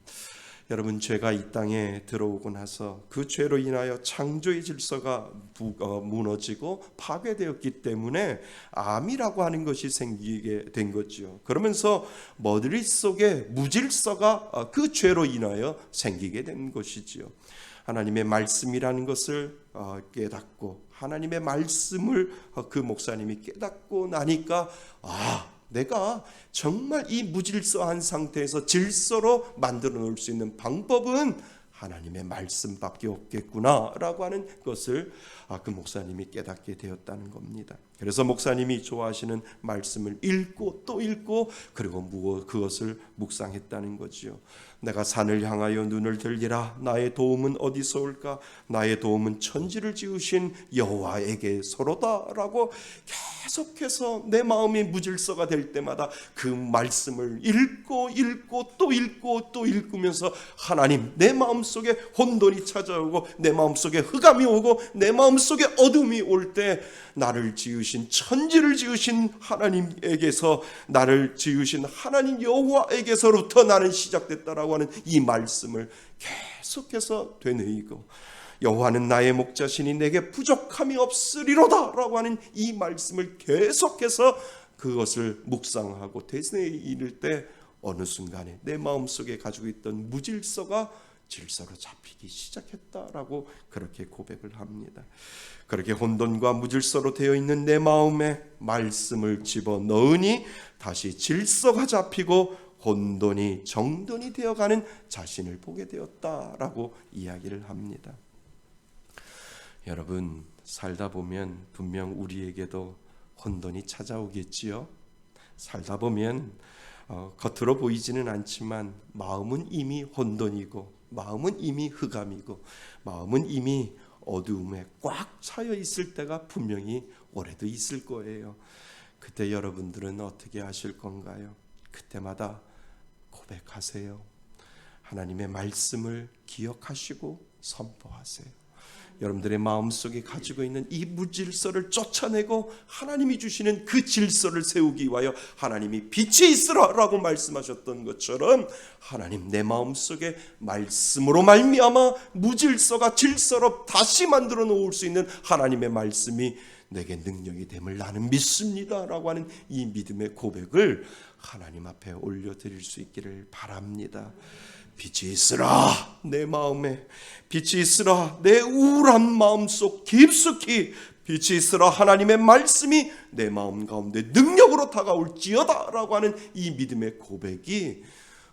여러분, 죄가 이 땅에 들어오고 나서 그 죄로 인하여 창조의 질서가 무너지고 파괴되었기 때문에 암이라고 하는 것이 생기게 된 거죠. 그러면서 머릿속에 무질서가 그 죄로 인하여 생기게 된 것이지요. 하나님의 말씀이라는 것을 깨닫고 하나님의 말씀을 그 목사님이 깨닫고 나니까 내가 정말 이 무질서한 상태에서 질서로 만들어 놓을 수 있는 방법은 하나님의 말씀밖에 없겠구나라고 하는 것을 그 목사님이 깨닫게 되었다는 겁니다. 그래서 목사님이 좋아하시는 말씀을 읽고 또 읽고 그리고 그것을 묵상했다는 거지요. 내가 산을 향하여 눈을 들리라. 나의 도움은 어디서 올까? 나의 도움은 천지를 지으신 여호와에게서로다라고 계속해서 내 마음이 무질서가 될 때마다 그 말씀을 읽고 또 읽으면서 하나님, 내 마음속에 혼돈이 찾아오고 내 마음속에 흑암이 오고 내 마음속에 어둠이 올 때 나를 지으신 천지를 지으신 하나님에게서, 나를 지으신 하나님 여호와에게서부터 나는 시작됐다라고 하는 이 말씀을 계속해서 되뇌이고, 여호와는 나의 목자시니 내게 부족함이 없으리로다 라고 하는 이 말씀을 계속해서 그것을 묵상하고 되뇌일 때 어느 순간에 내 마음속에 가지고 있던 무질서가 질서로 잡히기 시작했다라고 그렇게 고백을 합니다. 그렇게 혼돈과 무질서로 되어 있는 내 마음에 말씀을 집어넣으니 다시 질서가 잡히고 혼돈이 정돈이 되어가는 자신을 보게 되었다라고 이야기를 합니다. 여러분, 살다 보면 분명 우리에게도 혼돈이 찾아오겠지요. 살다 보면 겉으로 보이지는 않지만 마음은 이미 혼돈이고, 마음은 이미 흑암이고, 마음은 이미 어두움에 꽉 차여 있을 때가 분명히 올해도 있을 거예요. 그때 여러분들은 어떻게 하실 건가요? 그때마다 고백하세요. 하나님의 말씀을 기억하시고 선포하세요. 여러분들의 마음속에 가지고 있는 이 무질서를 쫓아내고 하나님이 주시는 그 질서를 세우기 위하여 하나님이 빛이 있으라라고 말씀하셨던 것처럼, 하나님, 내 마음속에 말씀으로 말미암아 무질서가 질서로 다시 만들어 놓을 수 있는 하나님의 말씀이 내게 능력이 됨을 나는 믿습니다 라고 하는 이 믿음의 고백을 하나님 앞에 올려드릴 수 있기를 바랍니다. 빛이 있으라 내 마음에, 빛이 있으라 내 우울한 마음속 깊숙이, 빛이 있으라 하나님의 말씀이 내 마음 가운데 능력으로 다가올지어다 라고 하는 이 믿음의 고백이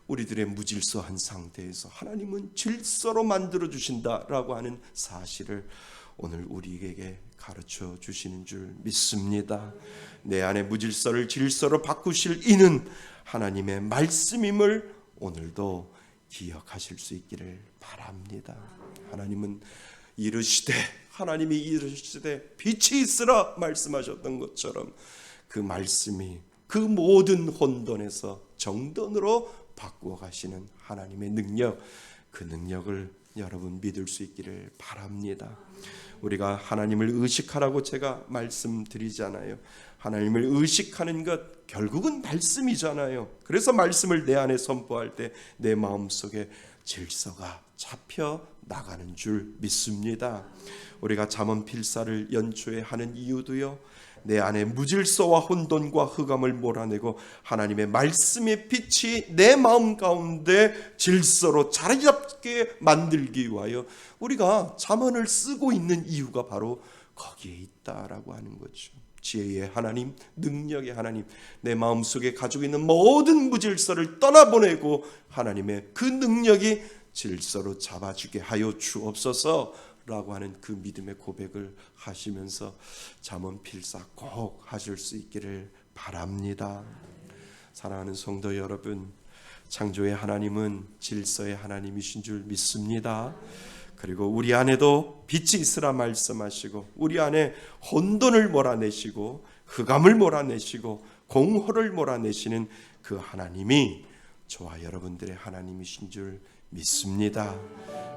우리들의 무질서한 상태에서 하나님은 질서로 만들어 주신다라고 하는 사실을 오늘 우리에게 가르쳐 주시는 줄 믿습니다. 내 안의 무질서를 질서로 바꾸실 이는 하나님의 말씀임을 오늘도 기억하실 수 있기를 바랍니다. 하나님은 하나님이 이르시되 빛이 있으라 말씀하셨던 것처럼 그 말씀이 그 모든 혼돈에서 정돈으로 바꾸어 가시는 하나님의 능력, 그 능력을 여러분 믿을 수 있기를 바랍니다. 우리가 하나님을 의식하라고 제가 말씀드리잖아요. 하나님을 의식하는 것 결국은 말씀이잖아요. 그래서 말씀을 내 안에 선포할 때 내 마음속에 질서가 잡혀 나가는 줄 믿습니다. 우리가 잠언 필사를 연초에 하는 이유도요, 내 안에 무질서와 혼돈과 흑암을 몰아내고 하나님의 말씀의 빛이 내 마음 가운데 질서로 자리 잡게 만들기 위하여 우리가 잠언을 쓰고 있는 이유가 바로 거기에 있다라고 하는 거죠. 지혜의 하나님, 능력의 하나님, 내 마음속에 가지고 있는 모든 무질서를 떠나보내고 하나님의 그 능력이 질서로 잡아주게 하여 주옵소서라고 하는 그 믿음의 고백을 하시면서 잠언 필사 꼭 하실 수 있기를 바랍니다. 사랑하는 성도 여러분, 창조의 하나님은 질서의 하나님이신 줄 믿습니다. 그리고 우리 안에도 빛이 있으라 말씀하시고 우리 안에 혼돈을 몰아내시고 흑암을 몰아내시고 공허를 몰아내시는 그 하나님이 저와 여러분들의 하나님이신 줄 믿습니다.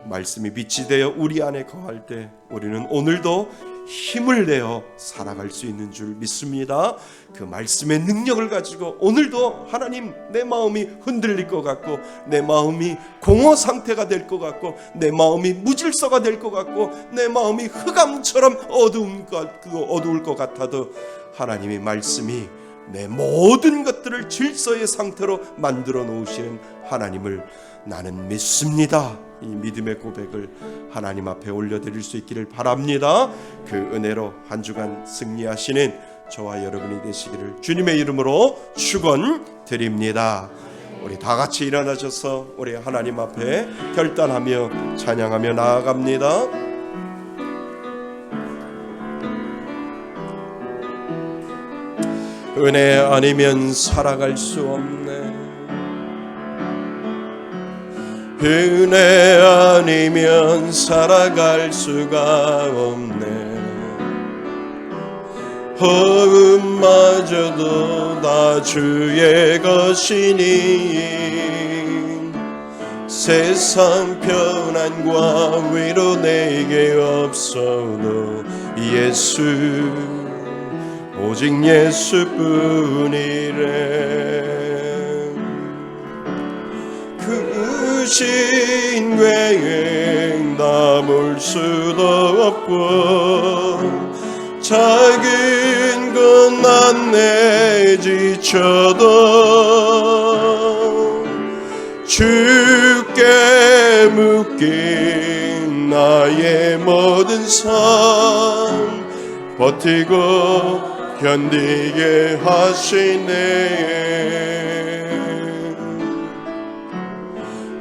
말씀이 빛이 되어 우리 안에 거할 때 우리는 오늘도 힘을 내어 살아갈 수 있는 줄 믿습니다. 그 말씀의 능력을 가지고 오늘도 하나님, 내 마음이 흔들릴 것 같고, 내 마음이 공허 상태가 될 것 같고, 내 마음이 무질서가 될 것 같고, 내 마음이 흑암처럼 어두울 것 같아도 하나님의 말씀이 내 모든 것들을 질서의 상태로 만들어 놓으시는 하나님을 나는 믿습니다. 이 믿음의 고백을 하나님 앞에 올려드릴 수 있기를 바랍니다. 그 은혜로 한 주간 승리하시는 저와 여러분이 되시기를 주님의 이름으로 축원드립니다. 우리 다 같이 일어나셔서 우리 하나님 앞에 결단하며 찬양하며 나아갑니다. 은혜 아니면 살아갈 수 없네. 은혜 아니면 살아갈 수가 없네. 허음마저도 다 주의 것이니 세상 편안과 위로 내게 없어도 예수, 오직 예수뿐이래. 그 신괴행 담을 수도 없고 작은 것 난 지쳐도 주께 묶인 나의 모든 삶 버티고 견디게 하시네.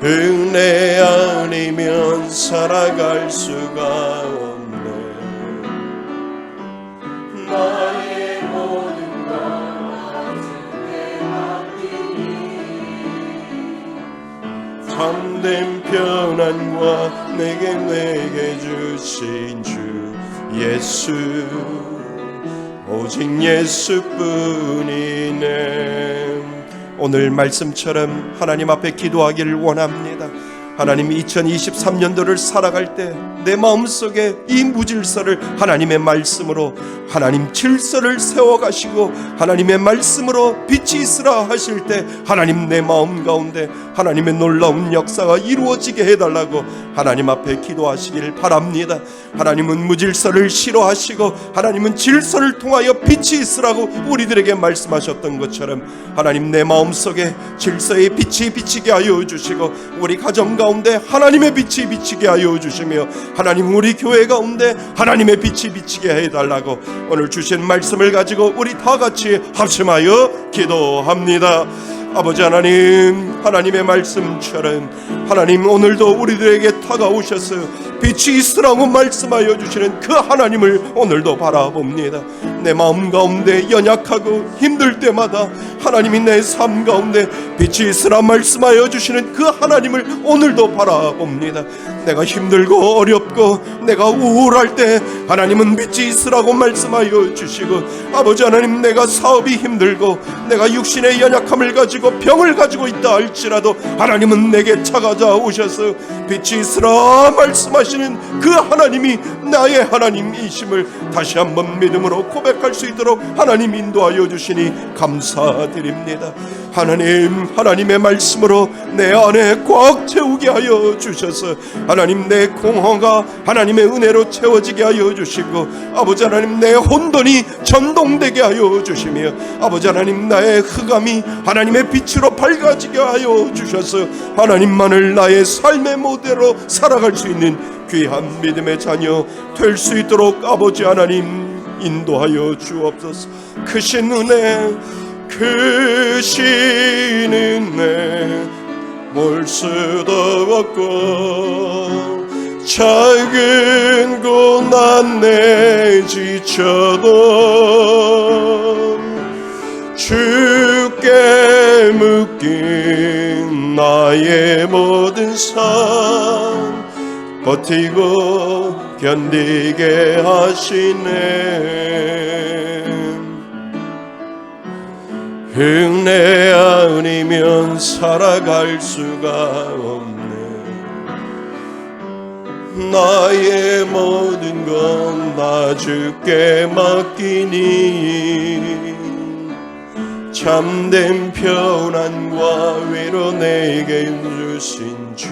은혜 아니면 살아갈 수가 없네. 나의 모든 것 주께 맡기니 참된 편안과 내게 주신 주 예수, 오직 예수뿐이네. 오늘 말씀처럼 하나님 앞에 기도하기를 원합니다. 하나님, 2023년도를 살아갈 때 내 마음속에 이 무질서를 하나님의 말씀으로 하나님 질서를 세워가시고 하나님의 말씀으로 빛이 있으라 하실 때 하나님, 내 마음 가운데 하나님의 놀라운 역사가 이루어지게 해달라고 하나님 앞에 기도하시길 바랍니다. 하나님은 무질서를 싫어하시고 하나님은 질서를 통하여 빛이 있으라고 우리들에게 말씀하셨던 것처럼 하나님, 내 마음속에 질서의 빛이 비치게 하여 주시고 우리 가정 가운데 하나님의 빛이 비치게 하여 주시며 하나님, 우리 교회 가운데 하나님의 빛이 비치게 해달라고 오늘 주신 말씀을 가지고 우리 다 같이 합심하여 기도합니다. 아버지 하나님, 하나님의 말씀처럼 하나님, 오늘도 우리들에게 다가오셔서 빛이 있으라고 말씀하여 주시는 그 하나님을 오늘도 바라봅니다. 내 마음 가운데 연약하고 힘들 때마다 하나님이 내 삶 가운데 빛이 있으라 말씀하여 주시는 그 하나님을 오늘도 바라봅니다. 내가 힘들고 어렵고 내가 우울할 때 하나님은 빛이 있으라고 말씀하여 주시고, 아버지 하나님, 내가 사업이 힘들고 내가 육신의 연약함을 가지고 병을 가지고 있다 할지라도 하나님은 내게 찾아오셔서 빛이 있으라 말씀하시는 그 하나님이 나의 하나님이심을 다시 한번 믿음으로 고백할 수 있도록 하나님 인도하여 주시니 감사드립니다. 하나님, 하나님의 말씀으로 내 안에 꽉 채우게 하여 주셔서 하나님, 내 공허가 하나님의 은혜로 채워지게 하여 주시고, 아버지 하나님, 내 혼돈이 전동되게 하여 주시며, 아버지 하나님, 나의 흑암이 하나님의 빛으로 밝아지게 하여 주셔서 하나님만을 나의 삶의 모델로 살아갈 수 있는 귀한 믿음의 자녀 될 수 있도록 아버지 하나님 인도하여 주옵소서. 크신 은혜, 크신 은혜 몰 수도 없고 작은 고난에 지쳐도 주께 묶인 나의 모든 삶 버티고 견디게 하시네. 은혜 아니면 살아갈 수가 없네. 나의 모든 건 나 주께 맡기니 참된 평안과 위로 내게 주신 주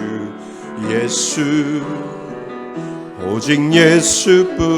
예수, 오직 예수뿐이네.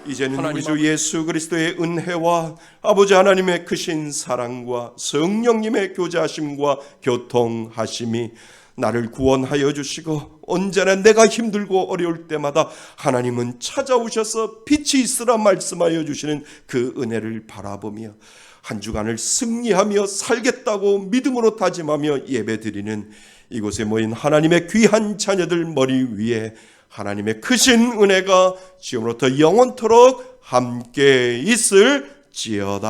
이제는 우리 주 예수 그리스도의 은혜와 아버지 하나님의 크신 사랑과 성령님의 교제하심과 교통하심이 나를 구원하여 주시고, 언제나 내가 힘들고 어려울 때마다 하나님은 찾아오셔서 빛이 있으라 말씀하여 주시는 그 은혜를 바라보며 한 주간을 승리하며 살겠다고 믿음으로 다짐하며 예배드리는 이곳에 모인 하나님의 귀한 자녀들 머리 위에 하나님의 크신 은혜가 지금부터 영원토록 함께 있을지어다.